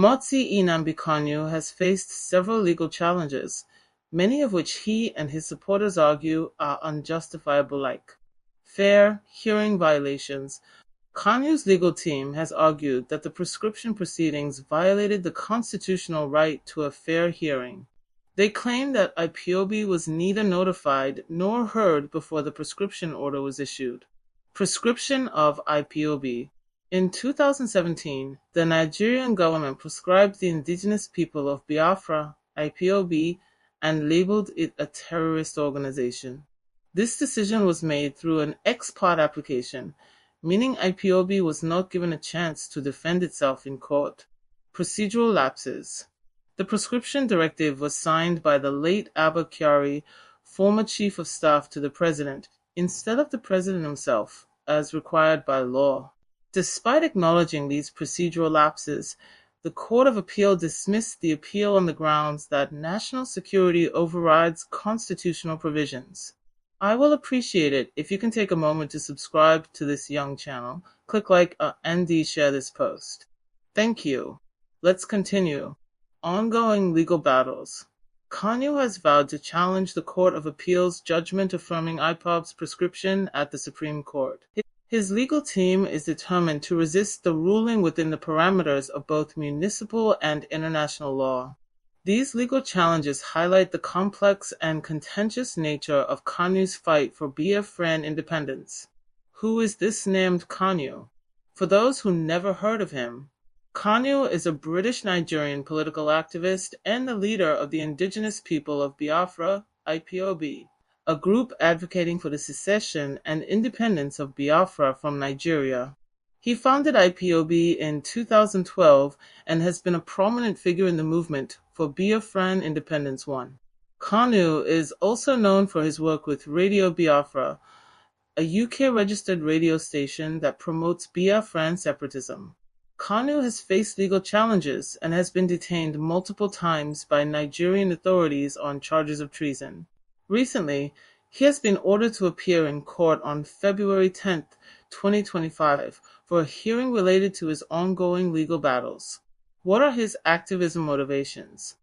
Nnamdi Kanu has faced several legal challenges, many of which he and his supporters argue are unjustifiable, like fair hearing violations. Kanu's legal team has argued that the prescription proceedings violated the constitutional right to a fair hearing. They claim that IPOB was neither notified nor heard before the prescription order was issued. Prescription of IPOB. In 2017, the Nigerian government proscribed the indigenous people of Biafra, IPOB, and labeled it a terrorist organization. This decision was made through an ex parte application, meaning IPOB was not given a chance to defend itself in court. Procedural lapses. The prescription directive was signed by the late Abba Kyari, former chief of staff to the president, instead of the president himself, as required by law. Despite acknowledging these procedural lapses, the Court of Appeal dismissed the appeal on the grounds that national security overrides constitutional provisions. I will appreciate it if you can take a moment to subscribe to this young channel, click like and share this post. Thank you. Let's continue. Ongoing legal battles. Kanu has vowed to challenge the Court of Appeal's judgment affirming IPOB's prescription at the Supreme Court. His legal team is determined to resist the ruling within the parameters of both municipal and international law. These legal challenges highlight the complex and contentious nature of Kanu's fight for Biafran independence. Who is this named Kanu? For those who never heard of him, Kanu is a British Nigerian political activist and the leader of the indigenous people of Biafra, IPOB, a group advocating for the secession and independence of Biafra from Nigeria. He founded IPOB in 2012 and has been a prominent figure in the movement for Biafran Independence One. Kanu is also known for his work with Radio Biafra, a UK-registered radio station that promotes Biafran separatism. Kanu has faced legal challenges and has been detained multiple times by Nigerian authorities on charges of treason. Recently, he has been ordered to appear in court on February 10, 2025, for a hearing related to his ongoing legal battles. What are his activism motivations?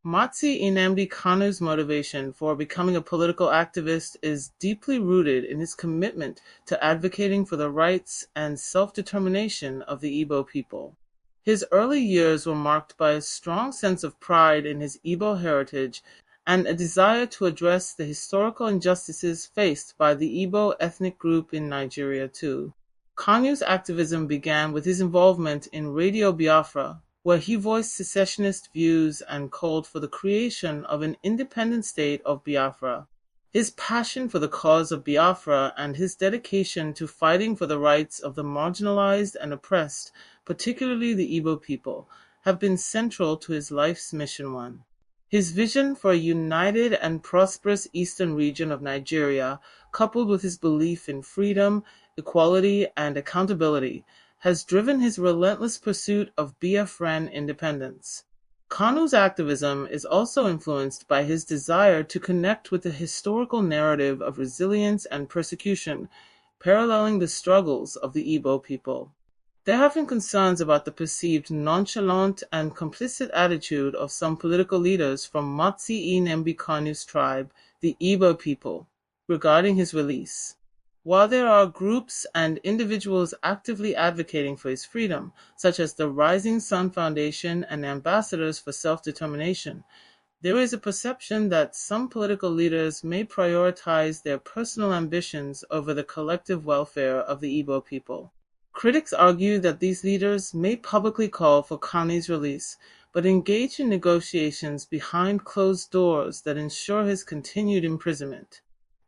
Nnamdi Kanu's motivation for becoming a political activist is deeply rooted in his commitment to advocating for the rights and self-determination of the Igbo people. His early years were marked by a strong sense of pride in his Igbo heritage and a desire to address the historical injustices faced by the Igbo ethnic group in Nigeria too. Kanu's activism began with his involvement in Radio Biafra, where he voiced secessionist views and called for the creation of an independent state of Biafra. His passion for the cause of Biafra and his dedication to fighting for the rights of the marginalized and oppressed, particularly the Igbo people, have been central to his life's mission one. His vision for a united and prosperous eastern region of Nigeria, coupled with his belief in freedom, equality, and accountability, has driven his relentless pursuit of Biafran independence. Kanu's activism is also influenced by his desire to connect with the historical narrative of resilience and persecution, paralleling the struggles of the Igbo people. There have been concerns about the perceived nonchalant and complicit attitude of some political leaders from Nnamdi Kanu's tribe, the Igbo people, regarding his release. While there are groups and individuals actively advocating for his freedom, such as the Rising Sun Foundation and Ambassadors for Self-Determination, there is a perception that some political leaders may prioritize their personal ambitions over the collective welfare of the Igbo people. Critics argue that these leaders may publicly call for Kanu's release, but engage in negotiations behind closed doors that ensure his continued imprisonment.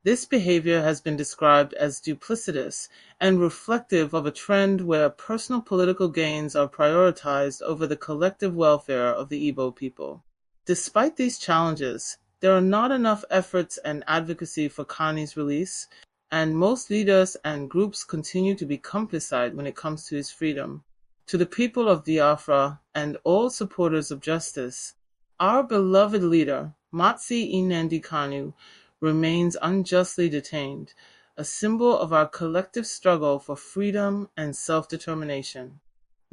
This behavior has been described as duplicitous and reflective of a trend where personal political gains are prioritized over the collective welfare of the Igbo people. Despite these challenges, there are not enough efforts and advocacy for Kanu's release, and most leaders and groups continue to be complicit when it comes to his freedom. To the people of Biafra and all supporters of justice, our beloved leader, Nnamdi Kanu, remains unjustly detained, a symbol of our collective struggle for freedom and self-determination.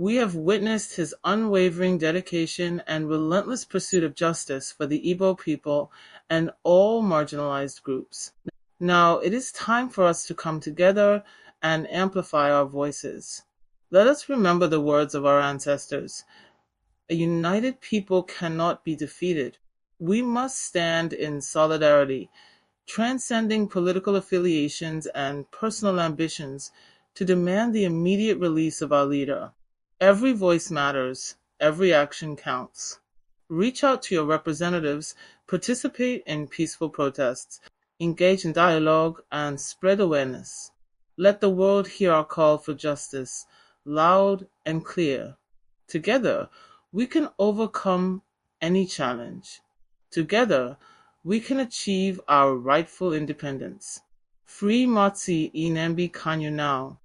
We have witnessed his unwavering dedication and relentless pursuit of justice for the Igbo people and all marginalized groups. Now it is time for us to come together and amplify our voices. Let us remember the words of our ancestors. A united people cannot be defeated. We must stand in solidarity, transcending political affiliations and personal ambitions to demand the immediate release of our leader. Every voice matters. Every action counts. Reach out to your representatives, participate in peaceful protests, engage in dialogue, and spread awareness. Let the world hear our call for justice, loud and clear. Together, we can overcome any challenge. Together, we can achieve our rightful independence. Free Matsi Nnamdi Kanu now.